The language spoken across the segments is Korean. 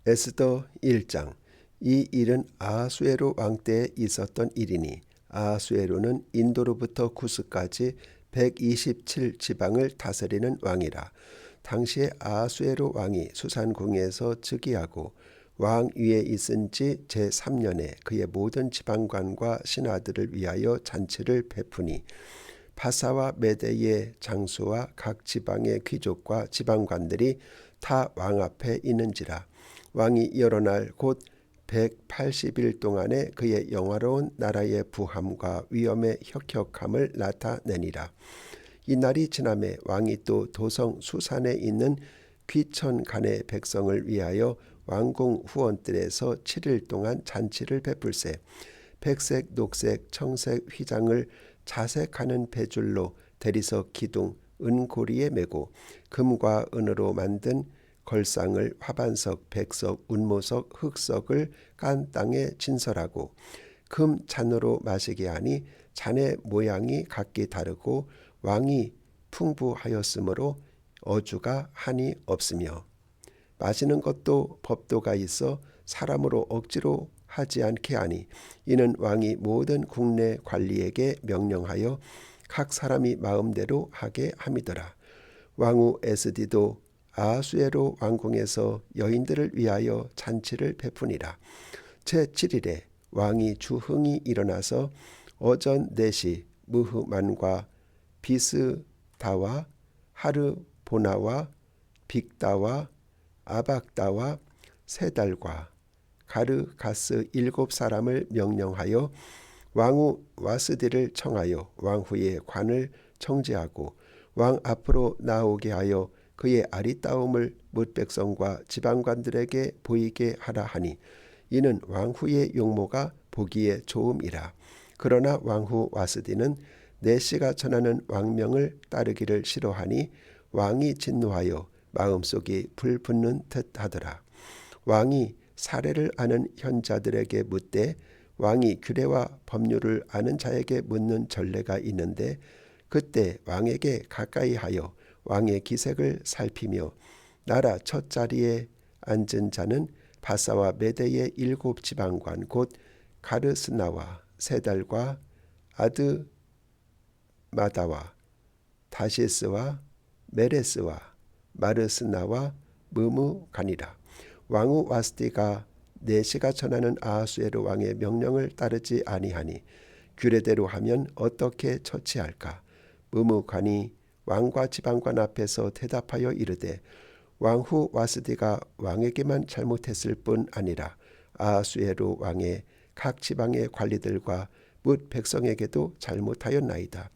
에스더 1장. 이 일은 아하수에로 왕 때에 있었던 일이니 아하수에로는 인도로부터 구스까지 127지방을 다스리는 왕이라. 당시에 아하수에로 왕이 수산궁에서 즉위하고 왕 위에 있은 지 제3년에 그의 모든 지방관과 신하들을 위하여 잔치를 베푸니 바사와 메대의 장수와 각 지방의 귀족과 지방관들이 다 왕 앞에 있는지라. 왕이 여러 날 곧 180일 동안에 그의 영화로운 나라의 부함과 위엄의 혁혁함을 나타내니라. 이 날이 지남에 왕이 또 도성 수산에 있는 귀천간의 백성을 위하여 왕궁 후원들에서 7일 동안 잔치를 베풀세. 백색, 녹색, 청색 휘장을 자색하는 배줄로 대리석 기둥 은고리에 메고 금과 은으로 만든 걸상을 화반석, 백석, 운모석, 흑석을 깐 땅에 진설하고 금 잔으로 마시게 하니 잔의 모양이 각기 다르고 왕이 풍부하였으므로 어주가 한이 없으며 마시는 것도 법도가 있어 사람으로 억지로 하지 않게 하니 이는 왕이 모든 국내 관리에게 명령하여 각 사람이 마음대로 하게 함이더라. 왕후 에스디도 아하수에로 왕궁에서 여인들을 위하여 잔치를 베푸니라. 제7일에 왕이 주흥이 일어나서 어전 4시 무흐만과 비스다와 하르보나와 빅다와 아박다와 세달과 가르가스 7사람을 명령하여 왕후 와스디를 청하여 왕후의 관을 청지하고 왕 앞으로 나오게 하여 그의 아리따움을 뭇 백성과 지방관들에게 보이게 하라 하니 이는 왕후의 용모가 보기에 좋음이라. 그러나 왕후 와스디는 내시가 전하는 왕명을 따르기를 싫어하니 왕이 진노하여 마음속이 불붙는 듯 하더라. 왕이 사례를 아는 현자들에게 묻되 왕이 규례와 법률을 아는 자에게 묻는 전례가 있는데 그때 왕에게 가까이 하여 왕의 기색을 살피며 나라 첫 자리에 앉은 자는 바사와 메대의 7지방관 곧 가르스나와 세달과 아드마다와 다시스와 메레스와 마르스나와 무무간이라. 왕후 와스디가 내시가 전하는 아하수에로 왕의 명령을 따르지 아니하니 규례대로 하면 어떻게 처치할까? 무무간이 왕과 지방관 앞에서 대답하여 이르되 왕후 와스디가 왕에게만 잘못했을 뿐 아니라 아하수에로 왕의 각 지방의 관리들과 뭇 백성에게도 잘못하였나이다.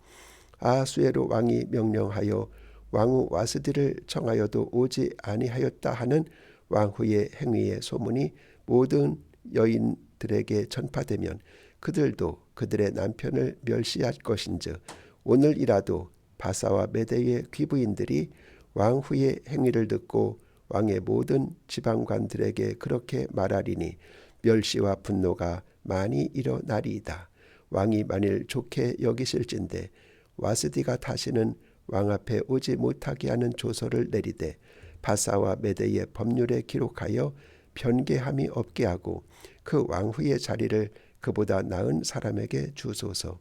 아하수에로 왕이 명령하여 왕후 와스디를 청하여도 오지 아니하였다 하는 왕후의 행위의 소문이 모든 여인들에게 전파되면 그들도 그들의 남편을 멸시할 것인즉 오늘이라도 바사와 메대의 귀부인들이 왕후의 행위를 듣고 왕의 모든 지방관들에게 그렇게 말하리니 멸시와 분노가 많이 일어나리이다. 왕이 만일 좋게 여기실진대 와스디가 다시는 왕 앞에 오지 못하게 하는 조서를 내리되 바사와 메대의 법률에 기록하여 변개함이 없게 하고 그 왕후의 자리를 그보다 나은 사람에게 주소서.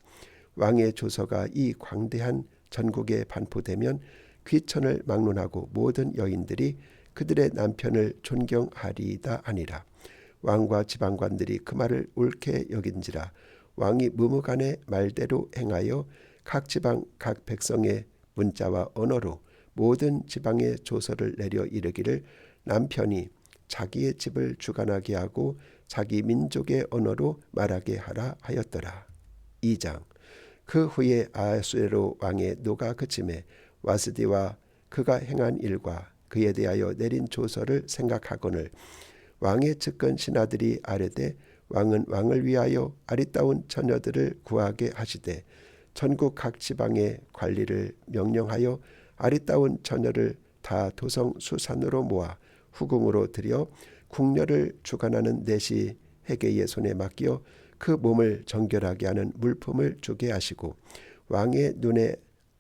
왕의 조서가 이 광대한 전국에 반포되면 귀천을 막론하고 모든 여인들이 그들의 남편을 존경하리이다 하니라. 왕과 지방관들이 그 말을 옳게 여긴지라. 왕이 무무간의 말대로 행하여 각 지방 각 백성의 문자와 언어로 모든 지방의 조서를 내려 이르기를 남편이 자기의 집을 주관하게 하고 자기 민족의 언어로 말하게 하라 하였더라. 2장. 그 후에 아하수에로 왕의 노가 그침에 와스디와 그가 행한 일과 그에 대하여 내린 조서를 생각하거늘 왕의 측근 신하들이 아뢰되 왕은 왕을 위하여 아리따운 처녀들을 구하게 하시되 전국 각 지방의 관리를 명령하여 아리따운 처녀를 다 도성 수산으로 모아 후궁으로 들여 궁녀를 주관하는 내시 헤게의 손에 맡겨 그 몸을 정결하게 하는 물품을 주게 하시고 왕의 눈에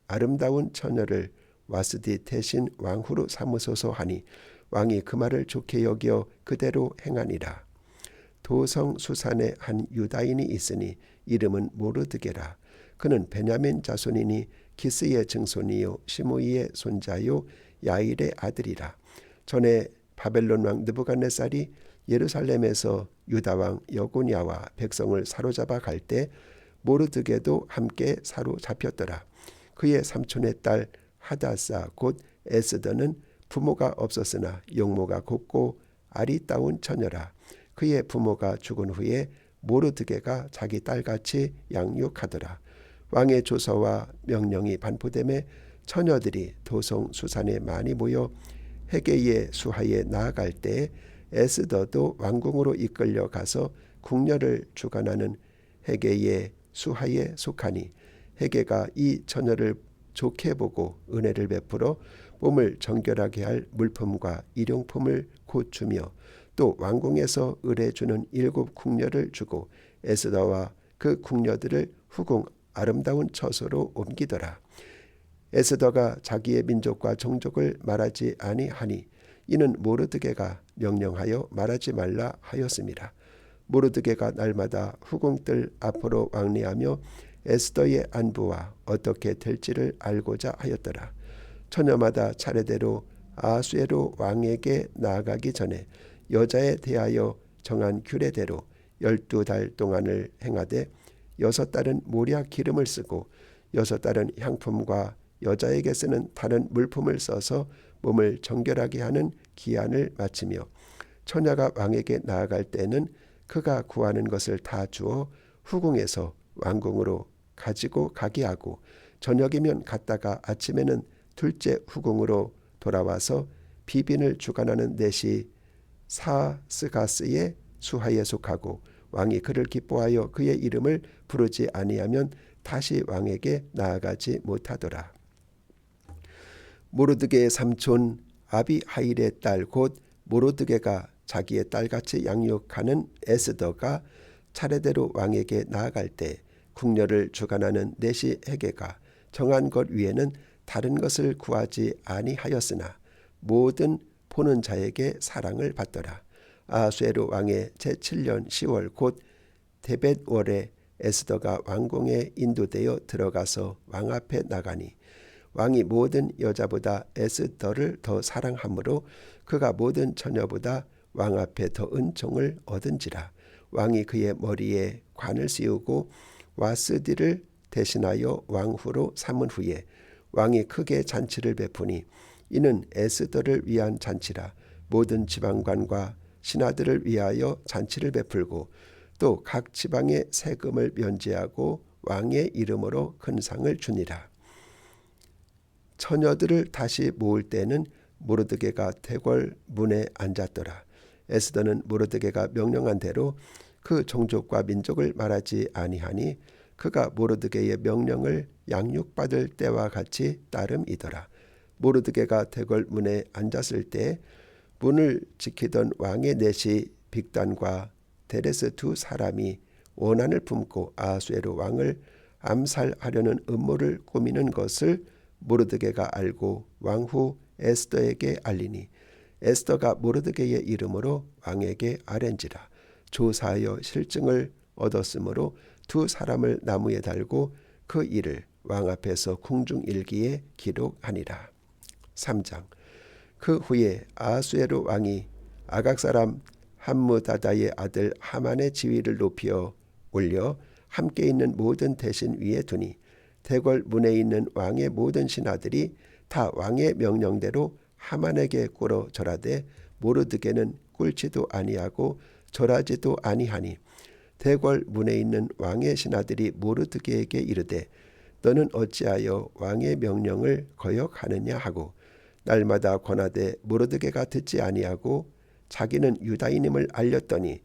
아름다운 처녀를 와스디 대신 왕후로 삼으소서 하니 왕이 그 말을 좋게 여겨 그대로 행하니라. 도성 수산에 한 유다인이 있으니 이름은 모르드게라. 그는 베냐민 자손이니 기스의 증손이요 시므이의 손자요 야일의 아들이라. 전에 바벨론 왕 느부갓네살이 예루살렘에서 유다 왕 여고냐와 백성을 사로잡아 갈 때 모르드게도 함께 사로잡혔더라. 그의 삼촌의 딸 하다사 곧 에스더는 부모가 없었으나 용모가 곱고 아리따운 처녀라. 그의 부모가 죽은 후에 모르드게가 자기 딸같이 양육하더라. 왕의 조서와 명령이 반포됨에 처녀들이 도성 수산에 많이 모여 헤게의 수하에 나아갈 때 에스더도 왕궁으로 이끌려 가서 궁녀를 주관하는 헤게의 수하에 속하니 헤게가 이 처녀를 좋게 보고 은혜를 베풀어 몸을 정결하게 할 물품과 일용품을 곧 주며 또 왕궁에서 의뢰주는 7 궁녀를 주고 에스더와 그 궁녀들을 후궁 아름다운 처소로 옮기더라. 에스더가 자기의 민족과 종족을 말하지 아니하니 이는 모르드게가 명령하여 말하지 말라 하였습니다. 모르드게가 날마다 후궁들 앞으로 왕래하며 에스더의 안부와 어떻게 될지를 알고자 하였더라. 처녀마다 차례대로 아수에로 왕에게 나아가기 전에 여자에 대하여 정한 규례대로 12달 동안을 행하되 6달은 모략 기름을 쓰고 6달은 향품과 여자에게 쓰는 다른 물품을 써서 몸을 정결하게 하는 기한을 마치며 처녀가 왕에게 나아갈 때는 그가 구하는 것을 다 주어 후궁에서 왕궁으로 가지고 가게 하고 저녁이면 갔다가 아침에는 둘째 후궁으로 돌아와서 비빈을 주관하는 넷이 사스가스의 수하에 속하고 왕이 그를 기뻐하여 그의 이름을 부르지 아니하면 다시 왕에게 나아가지 못하더라. 모르드게의 삼촌 아비하일의 딸 곧 모르드게가 자기의 딸같이 양육하는 에스더가 차례대로 왕에게 나아갈 때 궁녀를 주관하는 넷이 헤게가 정한 것 위에는 다른 것을 구하지 아니하였으나 모든 보는 자에게 사랑을 받더라. 아수에로 왕의 제7년 10월 곧 데벳월에 에스더가 왕궁에 인도되어 들어가서 왕 앞에 나가니 왕이 모든 여자보다 에스더를 더 사랑하므로 그가 모든 처녀보다 왕 앞에 더 은총을 얻은지라. 왕이 그의 머리에 관을 씌우고 와스디를 대신하여 왕후로 삼은 후에 왕이 크게 잔치를 베푸니 이는 에스더를 위한 잔치라. 모든 지방관과 신하들을 위하여 잔치를 베풀고 또 각 지방의 세금을 면제하고 왕의 이름으로 큰 상을 주니라. 처녀들을 다시 모을 때는 모르드게가 대궐 문에 앉았더라. 에스더는 모르드게가 명령한 대로 그 종족과 민족을 말하지 아니하니 그가 모르드게의 명령을 양육받을 때와 같이 따름이더라. 모르드게가 대궐 문에 앉았을 때 문을 지키던 왕의 넷이 빅단과 데레스 2 사람이 원한을 품고 아수에로 왕을 암살하려는 음모를 꾸미는 것을 모르드게가 알고 왕후 에스더에게 알리니 에스더가 모르드게의 이름으로 왕에게 아랜지라. 조사하여 실증을 얻었으므로 2 사람을 나무에 달고 그 일을 왕 앞에서 궁중일기에 기록하니라. 3장. 그 후에 아수에로 왕이 아각 사람 함무다다의 아들 하만의 지위를 높여 올려 함께 있는 모든 대신 위에 두니 대궐 문에 있는 왕의 모든 신하들이 다 왕의 명령대로 하만에게 꿇어 절하되 모르드게는 꿇지도 아니하고 절하지도 아니하니 대궐 문에 있는 왕의 신하들이 모르드게에게 이르되 너는 어찌하여 왕의 명령을 거역하느냐 하고 날마다 권하되 모르드게가 듣지 아니하고 자기는 유다인임을 알렸더니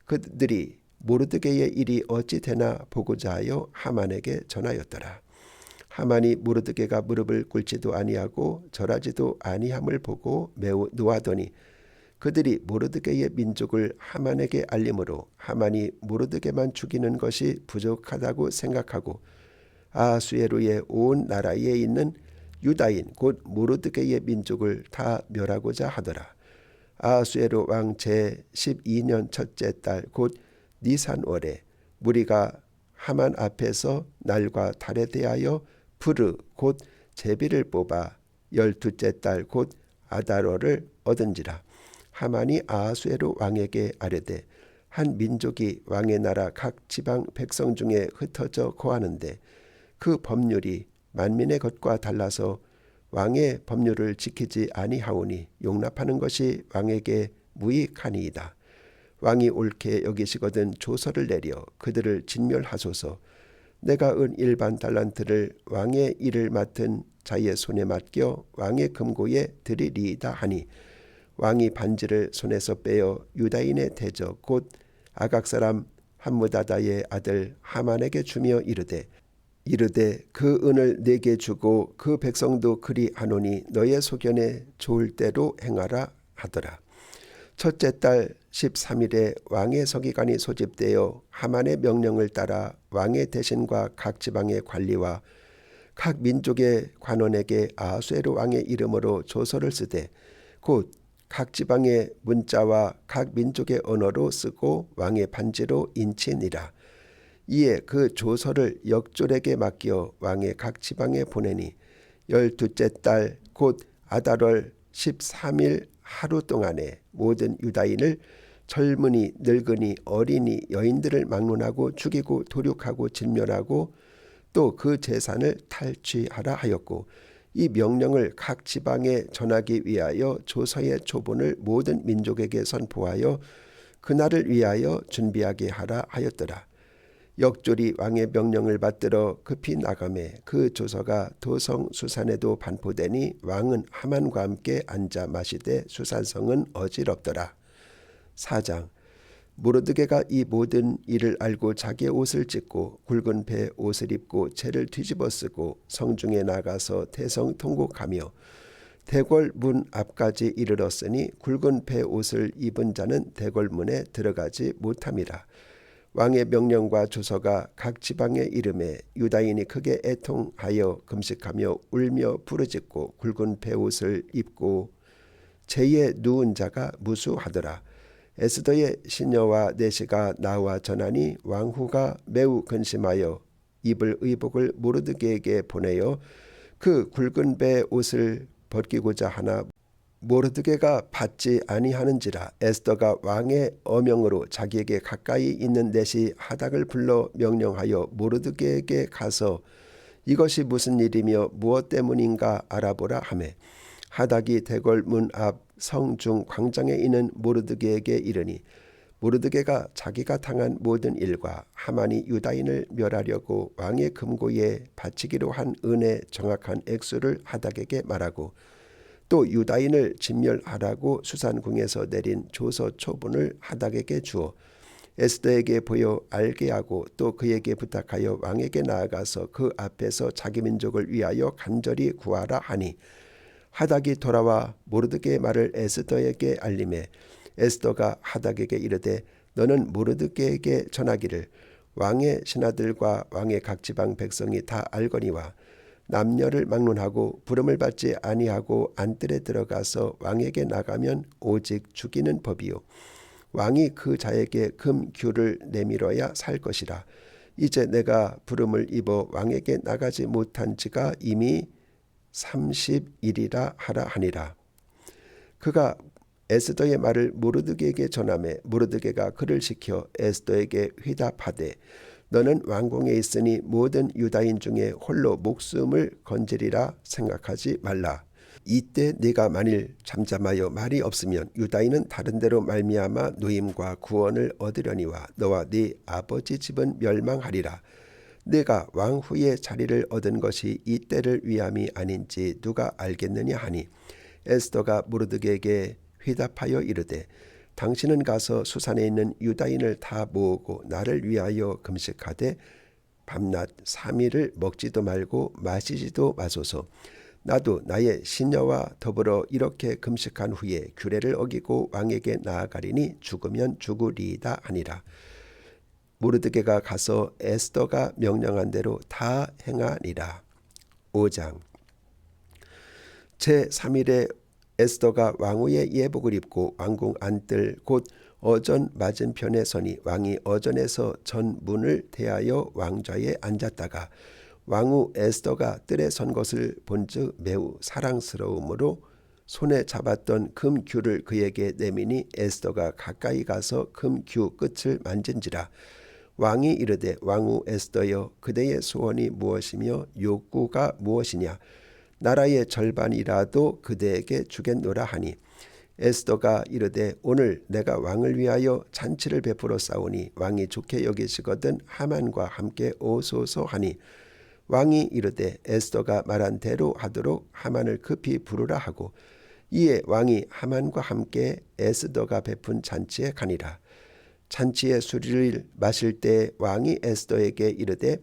그들이 모르드게의 일이 어찌 되나 보고자 하여 하만에게 전하였더라. 하만이 모르드게가 무릎을 꿇지도 아니하고 절하지도 아니함을 보고 매우 노하더니 그들이 모르드게의 민족을 하만에게 알림으로 하만이 모르드게만 죽이는 것이 부족하다고 생각하고 아수에로의 온 나라에 있는 유다인 곧 모르드게의 민족을 다 멸하고자 하더라. 아하수에로 왕 제12년 첫째 달 곧 니산월에 무리가 하만 앞에서 날과 달에 대하여 부르 곧 제비를 뽑아 12째 달 곧 아달월을 얻은지라. 하만이 아하수에로 왕에게 아뢰되 한 민족이 왕의 나라 각 지방 백성 중에 흩어져 거하는데 그 법률이 만민의 것과 달라서 왕의 법률을 지키지 아니하오니 용납하는 것이 왕에게 무익하니이다. 왕이 옳게 여기시거든 조서를 내려 그들을 진멸하소서. 내가 은 일반 달란트를 왕의 일을 맡은 자의 손에 맡겨 왕의 금고에 드리리이다 하니 왕이 반지를 손에서 빼어 유다인의 대적 곧 아각 사람 함무다다의 아들 하만에게 주며 이르되 그 은을 내게 주고 그 백성도 그리 하노니 너의 소견에 좋을 대로 행하라 하더라. 첫째 달 13일에 왕의 서기관이 소집되어 하만의 명령을 따라 왕의 대신과 각 지방의 관리와 각 민족의 관원에게 아하수에로 왕의 이름으로 조서를 쓰되 곧 각 지방의 문자와 각 민족의 언어로 쓰고 왕의 반지로 인치니라. 이에 그 조서를 역졸에게 맡겨 왕의 각 지방에 보내니 12째 달 곧 아달월 13일 하루 동안에 모든 유다인을 젊은이 늙은이 어린이 여인들을 막론하고 죽이고 도륙하고 진멸하고 또 그 재산을 탈취하라 하였고 이 명령을 각 지방에 전하기 위하여 조서의 초본을 모든 민족에게 선포하여 그날을 위하여 준비하게 하라 하였더라. 역졸이 왕의 명령을 받들어 급히 나가매 그 조서가 도성 수산에도 반포되니 왕은 하만과 함께 앉아 마시되 수산성은 어지럽더라. 4장. 모르드게가 이 모든 일을 알고 자기의 옷을 찢고 굵은 배 옷을 입고 채를 뒤집어 쓰고 성중에 나가서 대성통곡하며 대궐 문 앞까지 이르렀으니 굵은 배 옷을 입은 자는 대궐 문에 들어가지 못함이라. 왕의 명령과 조서가 각 지방의 이름에 유다인이 크게 애통하여 금식하며 울며 부르짖고 굵은 배 옷을 입고 제에 누운 자가 무수하더라. 에스더의 시녀와 내시가 나와 전하니 왕후가 매우 근심하여 입을 의복을 모르드게에게 보내어 그 굵은 배 옷을 벗기고자 하나 모르드게가 받지 아니하는지라. 에스더가 왕의 어명으로 자기에게 가까이 있는 내시 하닥을 불러 명령하여 모르드게에게 가서 이것이 무슨 일이며 무엇 때문인가 알아보라 하매 하닥이 대궐 문 앞 성중 광장에 있는 모르드게에게 이르니 모르드게가 자기가 당한 모든 일과 하만이 유다인을 멸하려고 왕의 금고에 바치기로 한 은의 정확한 액수를 하닥에게 말하고 또 유다인을 진멸하라고 수산궁에서 내린 조서 초본을 하닥에게 주어 에스더에게 보여 알게 하고 또 그에게 부탁하여 왕에게 나아가서 그 앞에서 자기 민족을 위하여 간절히 구하라 하니 하닥이 돌아와 모르드게의 말을 에스더에게 알림해 에스더가 하닥에게 이르되 너는 모르드게에게 전하기를 왕의 신하들과 왕의 각 지방 백성이 다 알거니와 남녀를 막론하고 부름을 받지 아니하고 안뜰에 들어가서 왕에게 나가면 오직 죽이는 법이요 왕이 그 자에게 금규를 내밀어야 살 것이라. 이제 내가 부름을 입어 왕에게 나가지 못한 지가 이미 30일이라 하라 하니라. 그가 에스더의 말을 모르드게에게 전하매 모르드게가 그를 시켜 에스더에게 회답하되 너는 왕궁에 있으니 모든 유다인 중에 홀로 목숨을 건지리라 생각하지 말라. 이때 네가 만일 잠잠하여 말이 없으면 유다인은 다른 데로 말미암아 노임과 구원을 얻으려니와 너와 네 아버지 집은 멸망하리라. 네가 왕후의 자리를 얻은 것이 이때를 위함이 아닌지 누가 알겠느냐 하니 에스더가 모르드게에게 회답하여 이르되 당신은 가서 수산에 있는 유다인을 다 모으고 나를 위하여 금식하되 밤낮 3일을 먹지도 말고 마시지도 마소서. 나도 나의 시녀와 더불어 이렇게 금식한 후에 규례를 어기고 왕에게 나아가리니 죽으면 죽으리이다 하니라. 모르드게가 가서 에스더가 명령한 대로 다 행하니라. 5장. 제3일에 에스더가 왕후의 예복을 입고 왕궁 안뜰 곧 어전 맞은편에 서니 왕이 어전에서 전 문을 대하여 왕좌에 앉았다가 왕후 에스더가 뜰에 선 것을 본즉 매우 사랑스러움으로 손에 잡았던 금규를 그에게 내미니 에스더가 가까이 가서 금규 끝을 만진지라. 왕이 이르되 왕후 에스더여 그대의 소원이 무엇이며 욕구가 무엇이냐. 나라의 절반이라도 그대에게 주겠노라 하니 에스더가 이르되 오늘 내가 왕을 위하여 잔치를 베풀어 싸우니 왕이 좋게 여기시거든 하만과 함께 오소서 하니 왕이 이르되 에스더가 말한 대로 하도록 하만을 급히 부르라 하고 이에 왕이 하만과 함께 에스더가 베푼 잔치에 가니라. 잔치의 술을 마실 때 왕이 에스더에게 이르되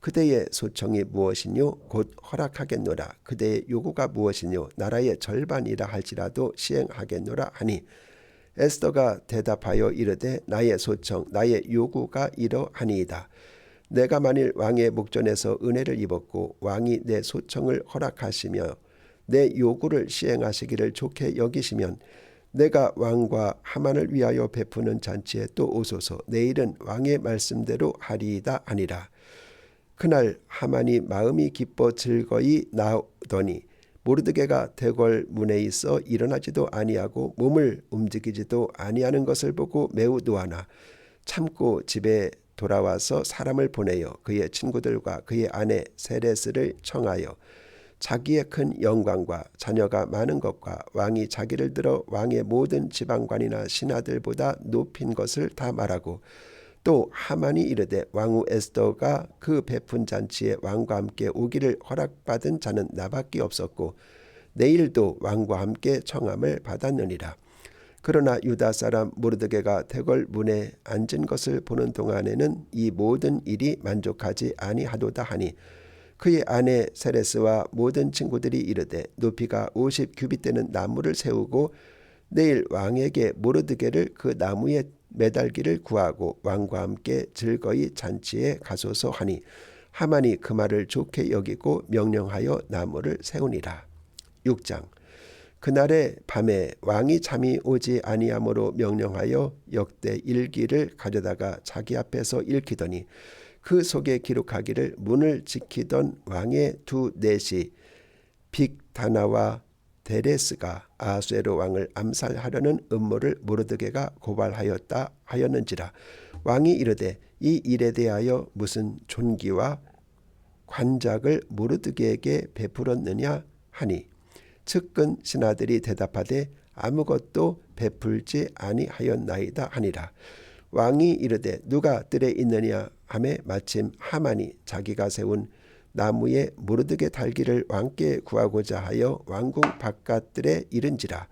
그대의 소청이 무엇이뇨 곧 허락하겠노라. 그대의 요구가 무엇이뇨 나라의 절반이라 할지라도 시행하겠노라 하니 에스더가 대답하여 이르되 나의 소청 나의 요구가 이러하니이다. 내가 만일 왕의 목전에서 은혜를 입었고 왕이 내 소청을 허락하시며 내 요구를 시행하시기를 좋게 여기시면 내가 왕과 하만을 위하여 베푸는 잔치에 또 오소서. 내일은 왕의 말씀대로 하리이다 하니라. 그날 하만이 마음이 기뻐 즐거이 나오더니 모르드게가 대궐 문에 있어 일어나지도 아니하고 몸을 움직이지도 아니하는 것을 보고 매우 노하나 참고 집에 돌아와서 사람을 보내어 그의 친구들과 그의 아내 세레스를 청하여 자기의 큰 영광과 자녀가 많은 것과 왕이 자기를 들어 왕의 모든 지방관이나 신하들보다 높인 것을 다 말하고 또 하만이 이르되 왕후 에스더가 그 베푼 잔치에 왕과 함께 오기를 허락받은 자는 나밖에 없었고 내일도 왕과 함께 청함을 받았느니라. 그러나 유다 사람 모르드게가 대궐 문에 앉은 것을 보는 동안에는 이 모든 일이 만족하지 아니하도다 하니 그의 아내 세레스와 모든 친구들이 이르되 높이가 50규빗 되는 나무를 세우고 내일 왕에게 모르드게를 그 나무에 매달기를 구하고 왕과 함께 즐거이 잔치에 가소서 하니 하만이 그 말을 좋게 여기고 명령하여 나무를 세우니라. 6장. 그날의 밤에 왕이 잠이 오지 아니하므로 명령하여 역대 일기를 가져다가 자기 앞에서 읽히더니 그 속에 기록하기를 문을 지키던 왕의 두 넷이 빅다나와 데레스가 아수에로 왕을 암살하려는 음모를 모르드게가 고발하였다 하였는지라. 왕이 이르되 이 일에 대하여 무슨 존귀와 관작을 모르드게에게 베풀었느냐 하니 측근 신하들이 대답하되 아무것도 베풀지 아니하였나이다 하니라. 왕이 이르되 누가 뜰에 있느냐 하매 마침 하만이 자기가 세운 나무에 모르드게 달기를 왕께 구하고자 하여 왕궁 바깥들에 이른지라.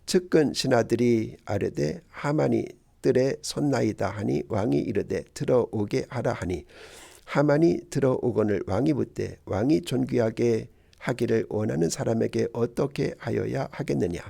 측근 신하들이 아뢰되 하만이 뜰에 섰나이다 하니 왕이 이르되 들어오게 하라 하니 하만이 들어오거늘 왕이 묻되 왕이 존귀하게 하기를 원하는 사람에게 어떻게 하여야 하겠느냐.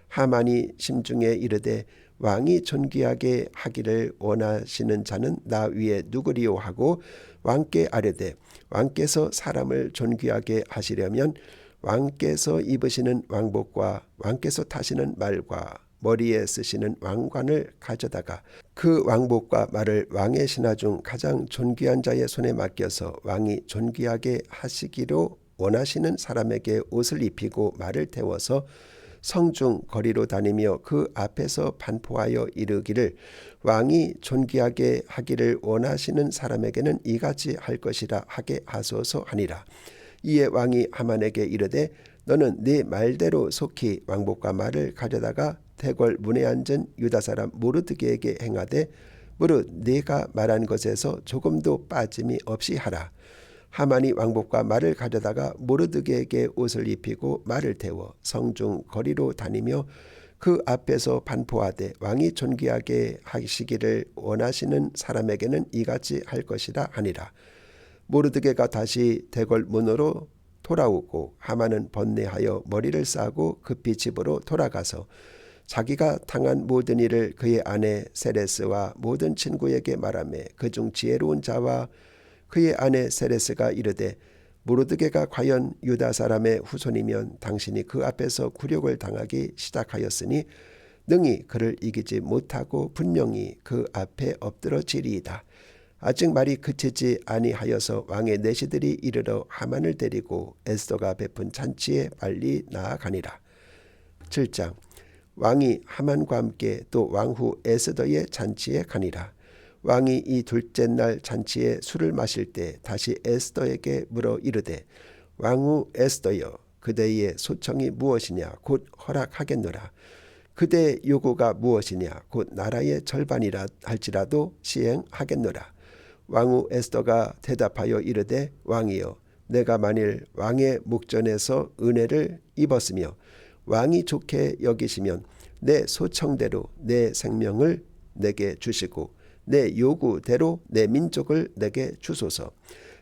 하만이 심중에 이르되 왕이 존귀하게 하기를 원하시는 자는 나 위에 누구리요 하고 왕께 아뢰되 왕께서 사람을 존귀하게 하시려면 왕께서 입으시는 왕복과 왕께서 타시는 말과 머리에 쓰시는 왕관을 가져다가 그 왕복과 말을 왕의 신하 중 가장 존귀한 자의 손에 맡겨서 왕이 존귀하게 하시기로 원하시는 사람에게 옷을 입히고 말을 태워서 성중 거리로 다니며 그 앞에서 반포하여 이르기를 왕이 존귀하게 하기를 원하시는 사람에게는 이같이 할 것이라 하게 하소서 하니라. 이에 왕이 하만에게 이르되 너는 네 말대로 속히 왕복과 말을 가져다가 대궐 문에 앉은 유다 사람 모르드게에게 행하되 무릇 네가 말한 것에서 조금도 빠짐이 없이 하라. 하만이 왕복과 말을 가져다가 모르드게에게 옷을 입히고 말을 태워 성중 거리로 다니며 그 앞에서 반포하되 왕이 존귀하게 하시기를 원하시는 사람에게는 이같이 할 것이라 하니라. 모르드게가 다시 대궐 문으로 돌아오고 하만은 번뇌하여 머리를 싸고 급히 집으로 돌아가서 자기가 당한 모든 일을 그의 아내 세레스와 모든 친구에게 말하며 그중 지혜로운 자와 그의 아내 세레스가 이르되 모르드게가 과연 유다 사람의 후손이면 당신이 그 앞에서 굴욕을 당하기 시작하였으니 능히 그를 이기지 못하고 분명히 그 앞에 엎드러지리이다. 아직 말이 그치지 아니하여서 왕의 내시들이 이르러 하만을 데리고 에스더가 베푼 잔치에 빨리 나아가니라. 7장. 왕이 하만과 함께 또 왕후 에스더의 잔치에 가니라. 왕이 이 둘째 날 잔치에 술을 마실 때 다시 에스더에게 물어 이르되 왕후 에스더여 그대의 소청이 무엇이냐 곧 허락하겠노라. 그대의 요구가 무엇이냐 곧 나라의 절반이라 할지라도 시행하겠노라. 왕후 에스더가 대답하여 이르되 왕이여 내가 만일 왕의 목전에서 은혜를 입었으며 왕이 좋게 여기시면 내 소청대로 내 생명을 내게 주시고 내 요구대로 내 민족을 내게 주소서.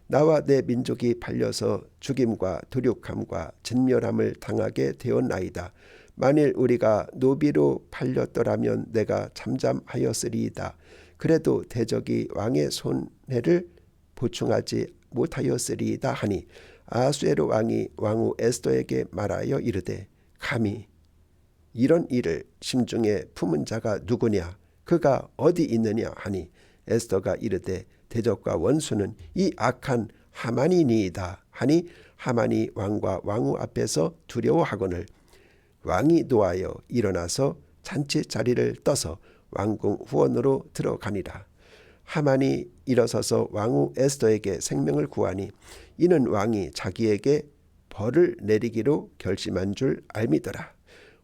나와 내 민족이 팔려서 죽임과 도륙함과 진멸함을 당하게 되었나이다. 만일 우리가 노비로 팔렸더라면 내가 잠잠하였으리이다. 그래도 대적이 왕의 손해를 보충하지 못하였으리이다 하니 아수에로 왕이 왕후 에스더에게 말하여 이르되 감히 이런 일을 심중에 품은 자가 누구냐 그가 어디 있느냐 하니 에스더가 이르되 대적과 원수는 이 악한 하만이니이다 하니 하만이 왕과 왕후 앞에서 두려워하거늘 왕이 노하여 일어나서 잔치 자리를 떠서 왕궁 후원으로 들어가니라. 하만이 일어서서 왕후 에스더에게 생명을 구하니 이는 왕이 자기에게 벌을 내리기로 결심한 줄 알미더라.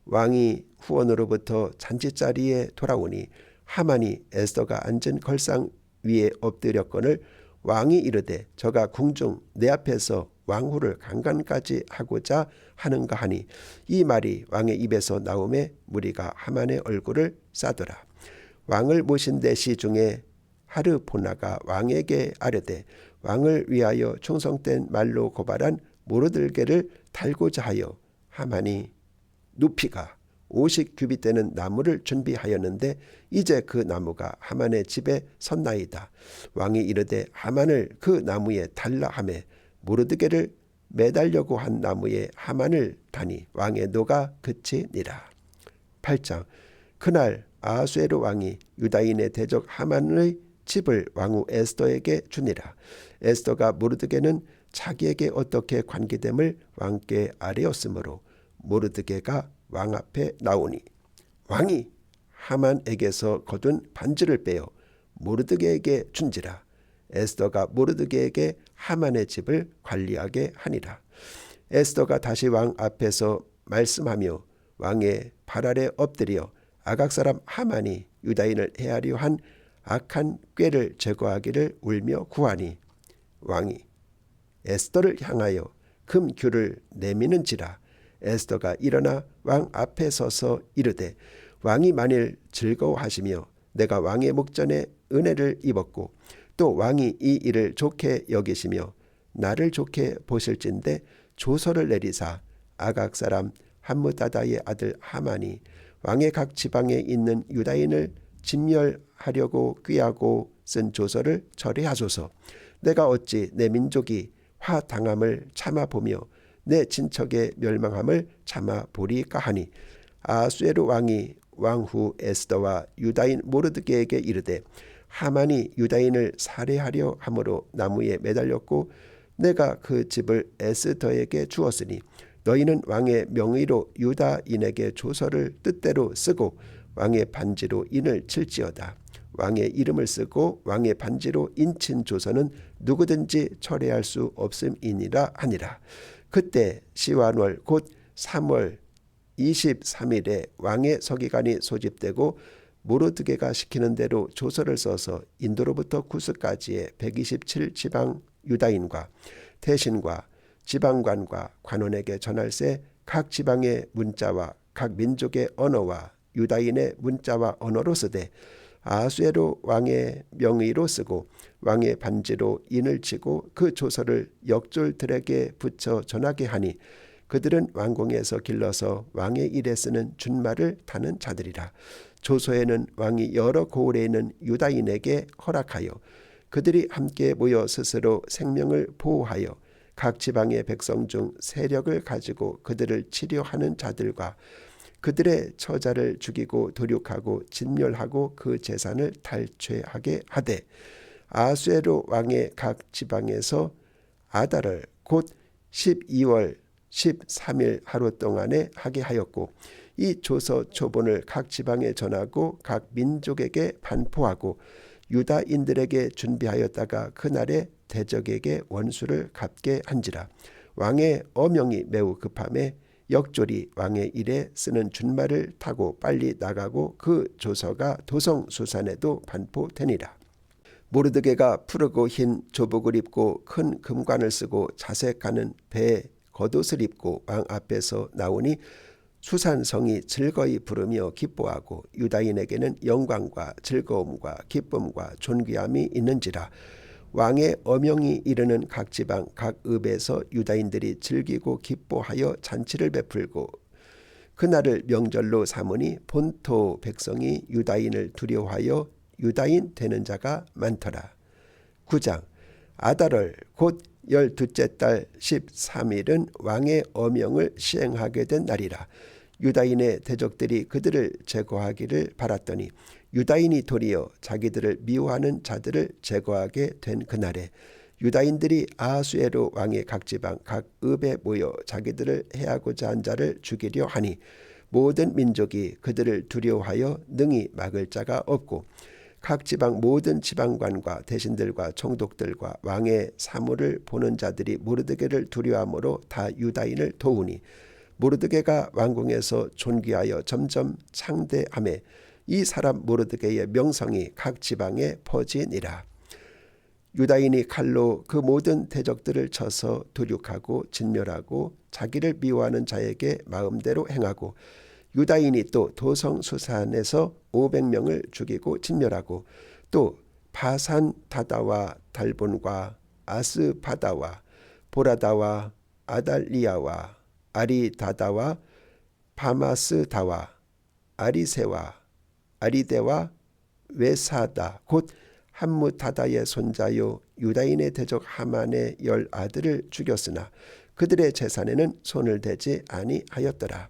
왕이 후원으로부터 잔치자리에 돌아오니 하만이 에스더가 앉은 걸상 위에 엎드렸거늘 왕이 이르되 저가 궁중 내 앞에서 왕후를 강간까지 하고자 하는가 하니 이 말이 왕의 입에서 나오매 무리가 하만의 얼굴을 싸더라. 왕을 모신 내시 중에 하르보나가 왕에게 아뢰되 왕을 위하여 충성된 말로 고발한 모르드게를 달고자 하여 하만이 누피가 50규빗 되는 나무를 준비하였는데 이제 그 나무가 하만의 집에 섰나이다. 왕이 이르되 하만을 그 나무에 달라 하매 모르드게를 매달려고 한 나무에 하만을 다니 왕의 노가 그치니라. 8장. 그날 아수에로 왕이 유다인의 대적 하만의 집을 왕후 에스더에게 주니라. 에스더가 모르드게는 자기에게 어떻게 관계됨을 왕께 아뢰었으므로 모르드게가 왕 앞에 나오니 왕이 하만에게서 거둔 반지를 빼어 모르드게에게 준지라. 에스더가 모르드게에게 하만의 집을 관리하게 하니라. 에스더가 다시 왕 앞에서 말씀하며 왕의 발 아래 엎드려 아각 사람 하만이 유다인을 해하려 한 악한 꾀를 제거하기를 울며 구하니 왕이 에스더를 향하여 금규를 내미는지라. 에스더가 일어나 왕 앞에 서서 이르되 왕이 만일 즐거워하시며 내가 왕의 목전에 은혜를 입었고 또 왕이 이 일을 좋게 여기시며 나를 좋게 보실진대 조서를 내리사 아각 사람 함므다다의 아들 하만이 왕의 각 지방에 있는 유다인을 진멸하려고 꾀하고 쓴 조서를 철회하소서. 내가 어찌 내 민족이 화당함을 참아보며 내 친척의 멸망함을 참아보리까 하니 아수에로 왕이 왕후 에스더와 유다인 모르드게에게 이르되 하만이 유다인을 살해하려 함으로 나무에 매달렸고 내가 그 집을 에스더에게 주었으니 너희는 왕의 명의로 유다인에게 조서를 뜻대로 쓰고 왕의 반지로 인을 칠지어다. 왕의 이름을 쓰고 왕의 반지로 인친 조서는 누구든지 철회할 수 없음이니라 하니라. 그때 시완월 곧 3월 23일에 왕의 서기관이 소집되고 모르드게가 시키는 대로 조서를 써서 인도로부터 구스까지의 127지방 유다인과 대신과 지방관과 관원에게 전할세 각 지방의 문자와 각 민족의 언어와 유다인의 문자와 언어로 쓰되 아수에로 왕의 명의로 쓰고 왕의 반지로 인을 치고 그 조서를 역졸들에게 붙여 전하게 하니 그들은 왕궁에서 길러서 왕의 일에 쓰는 준말을 타는 자들이라. 조서에는 왕이 여러 고을에 있는 유다인에게 허락하여 그들이 함께 모여 스스로 생명을 보호하여 각 지방의 백성 중 세력을 가지고 그들을 치료하는 자들과 그들의 처자를 죽이고 도륙하고 진멸하고 그 재산을 탈취하게 하되 아수에로 왕의 각 지방에서 아달을 곧 12월 13일 하루 동안에 하게 하였고 이 조서 초본을 각 지방에 전하고 각 민족에게 반포하고 유다인들에게 준비하였다가 그날에 대적에게 원수를 갚게 한지라. 왕의 어명이 매우 급함에 역졸이 왕의 일에 쓰는 준말을 타고 빨리 나가고 그 조서가 도성 수산에도 반포되니라. 모르드게가 푸르고 흰 조복을 입고 큰 금관을 쓰고 자색하는 배에 겉옷을 입고 왕 앞에서 나오니 수산성이 즐거이 부르며 기뻐하고 유다인에게는 영광과 즐거움과 기쁨과 존귀함이 있는지라. 왕의 어명이 이르는 각 지방 각 읍에서 유다인들이 즐기고 기뻐하여 잔치를 베풀고 그날을 명절로 삼으니 본토 백성이 유다인을 두려워하여 유다인 되는 자가 많더라. 9장 아달월 곧 12째 달 13일은 왕의 어명을 시행하게 된 날이라. 유다인의 대적들이 그들을 제거하기를 바랐더니 유다인이 도리어 자기들을 미워하는 자들을 제거하게 된 그날에 유다인들이 아하수에로 왕의 각 지방 각 읍에 모여 자기들을 해하고자 한 자를 죽이려 하니 모든 민족이 그들을 두려워하여 능히 막을 자가 없고 각 지방 모든 지방관과 대신들과 총독들과 왕의 사물을 보는 자들이 모르드게를 두려워함으로 다 유다인을 도우니 모르드게가 왕궁에서 존귀하여 점점 창대하매 이 사람 모르드게의 명성이 각 지방에 퍼지니라. 유다인이 칼로 그 모든 대적들을 쳐서 도륙하고 진멸하고 자기를 미워하는 자에게 마음대로 행하고 유다인이 또 도성 수산에서 500명을 죽이고 진멸하고 또 바산 다다와 달본과 아스바다와 보라다와 아달리아와 아리다다와 바마스다와 아리세와 아리데와 외사다 곧 함무다다의 손자요 유다인의 대적 하만의 10 아들을 죽였으나 그들의 재산에는 손을 대지 아니하였더라.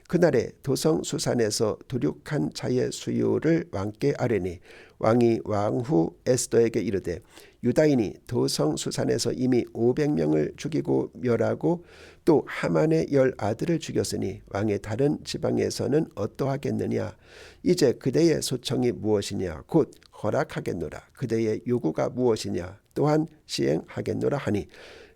그날에 도성 수산에서 도륙한 자의 수요를 왕께 아뢰니 왕이 왕후 에스더에게 이르되 유다인이 도성 수산에서 이미 500명을 죽이고 멸하고 또 하만의 10 아들을 죽였으니 왕의 다른 지방에서는 어떠하겠느냐. 이제 그대의 소청이 무엇이냐 곧 허락하겠노라. 그대의 요구가 무엇이냐 또한 시행하겠노라 하니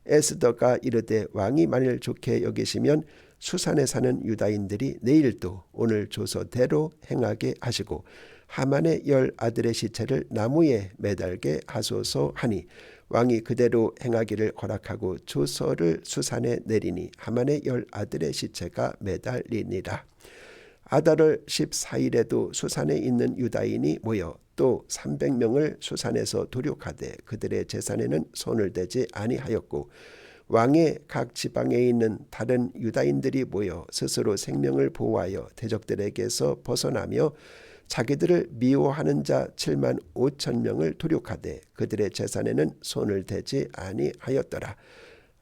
에스더가 이르되 왕이 만일 좋게 여기시면 수산에 사는 유다인들이 내일도 오늘 조서대로 행하게 하시고 하만의 10 아들의 시체를 나무에 매달게 하소서 하니 왕이 그대로 행하기를 허락하고 조서를 수산에 내리니 하만의 10 아들의 시체가 매달리니라. 아달월 14일에도 수산에 있는 유다인이 모여 또 300명을 수산에서 도륙하되 그들의 재산에는 손을 대지 아니하였고 왕의 각 지방에 있는 다른 유다인들이 모여 스스로 생명을 보호하여 대적들에게서 벗어나며 자기들을 미워하는 자 7만 5천 명을 도륙하되 그들의 재산에는 손을 대지 아니하였더라.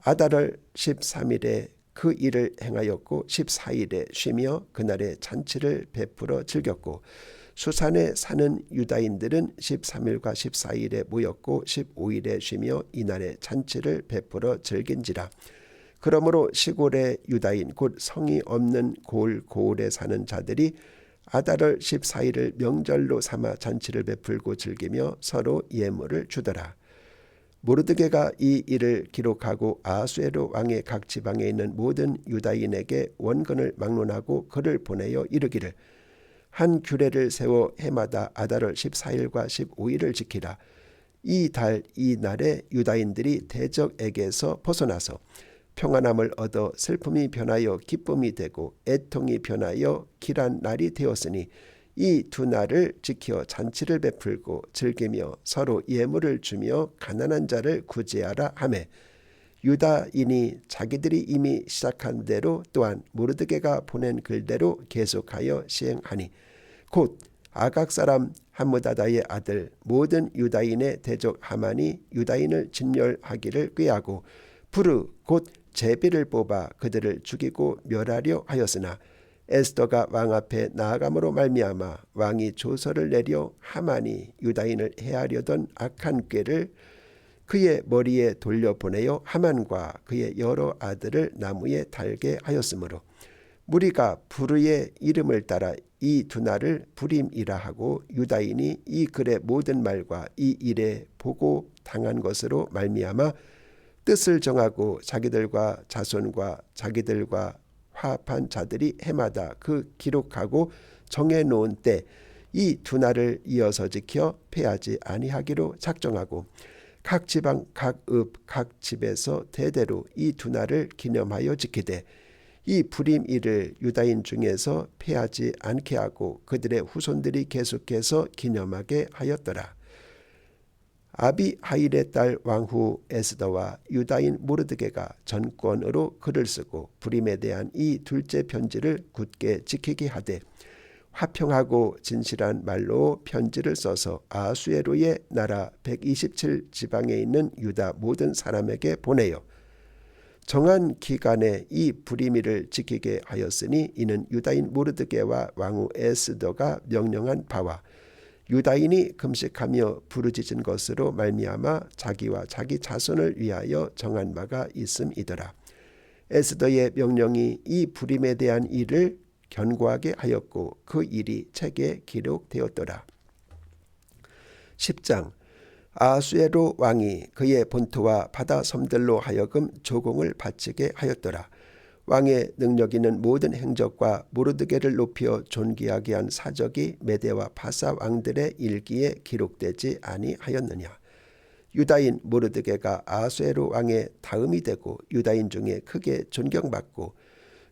아달월 13일에 그 일을 행하였고 14일에 쉬며 그날에 잔치를 베풀어 즐겼고 수산에 사는 유다인들은 13일과 14일에 모였고 15일에 쉬며 이날에 잔치를 베풀어 즐긴지라. 그러므로 시골의 유다인 곧 성이 없는 고을에 사는 자들이 아달월 14일을 명절로 삼아 잔치를 베풀고 즐기며 서로 예물을 주더라. 모르드게가 이 일을 기록하고 아하수에로 왕의 각 지방에 있는 모든 유다인에게 원건을 막론하고 글을 보내어 이르기를 한 규례를 세워 해마다 아달월 14일과 15일을 지키라. 이 달 이 날에 유다인들이 대적에게서 벗어나서 평안함을 얻어 슬픔이 변하여 기쁨이 되고 애통이 변하여 길한 날이 되었으니 이 두 날을 지켜 잔치를 베풀고 즐기며 서로 예물을 주며 가난한 자를 구제하라 하매 유다인이 자기들이 이미 시작한 대로 또한 모르드게가 보낸 글대로 계속하여 시행하니 곧 아각 사람 함무다다의 아들 모든 유다인의 대적 하만이 유다인을 진멸하기를 꾀하고 부르 곧 제비를 뽑아 그들을 죽이고 멸하려 하였으나 에스더가 왕 앞에 나아감으로 말미암아 왕이 조서를 내려 하만이 유다인을 해하려던 악한 꾀를 그의 머리에 돌려보내어 하만과 그의 여러 아들을 나무에 달게 하였으므로 무리가 부르의 이름을 따라 이 두 날을 부림이라 하고 유다인이 이 글의 모든 말과 이 일에 보고 당한 것으로 말미암아 뜻을 정하고 자기들과 자손과 자기들과 화합한 자들이 해마다 그 기록하고 정해놓은 때 이 두 날을 이어서 지켜 패하지 아니하기로 작정하고 각 지방 각 읍 각 집에서 대대로 이 두 날을 기념하여 지키되 이 부림일을 유다인 중에서 패하지 않게 하고 그들의 후손들이 계속해서 기념하게 하였더라. 아비하일의 딸 왕후 에스더와 유다인 모르드게가 전권으로 글을 쓰고 부림에 대한 이 둘째 편지를 굳게 지키게 하되 화평하고 진실한 말로 편지를 써서 아수에로의 나라 127지방에 있는 유다 모든 사람에게 보내요. 정한 기간에 이 부림일을 지키게 하였으니 이는 유다인 모르드게와 왕후 에스더가 명령한 바와 유다인이 금식하며 부르짖은 것으로 말미암아 자기와 자기 자손을 위하여 정한 바가 있음이더라. 에스더의 명령이 이 부림에 대한 일을 견고하게 하였고 그 일이 책에 기록되었더라. 10장 아수에로 왕이 그의 본토와 바다 섬들로 하여금 조공을 바치게 하였더라. 왕의 능력 있는 모든 행적과 모르드게를 높여 존귀하게 한 사적이 메대와 바사 왕들의 일기에 기록되지 아니하였느냐. 유다인 모르드게가 아수에로 왕의 다음이 되고 유다인 중에 크게 존경받고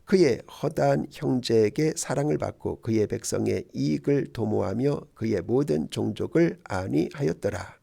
그의 허다한 형제에게 사랑을 받고 그의 백성의 이익을 도모하며 그의 모든 종족을 안위하였더라.